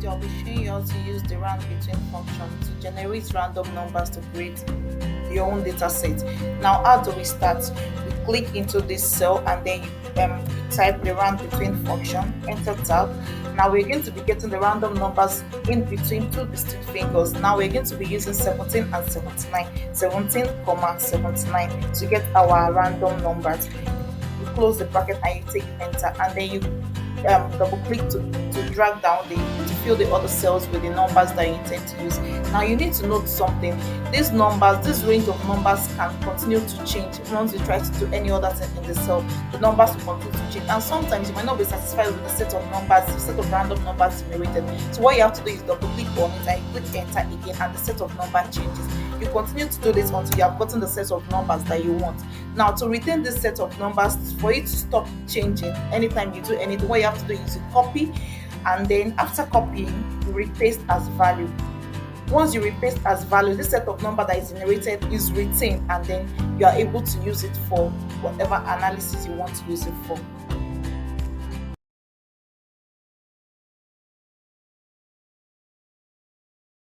video, I'll be showing you how to use the round between function to generate random numbers to create your own data set. Now, how do we start? We click into this cell and then you type the round between function, enter tab. Now we're going to be getting the random numbers in between two distinct figures. Now we're going to be using 17 and 79, 17, 79 to get our random numbers. You close the bracket and you take enter, and then you double click to drag down to fill the other cells with the numbers that you intend to use. Now you need to note something. These numbers, this range of numbers can continue to change. Once you try to do any other thing in the cell, the numbers will continue to change. And sometimes you might not be satisfied with the set of numbers, the set of random numbers generated. So what you have to do is double click on it and you click enter again, and the set of number changes. You continue to do this until you have gotten the set of numbers that you want. Now, to retain this set of numbers, for it to stop changing anytime you do anything, what you have to do is you copy, and then after copying, you repaste as value. Once you repaste as value, this set of number that is generated is retained, and then you are able to use it for whatever analysis you want to use it for.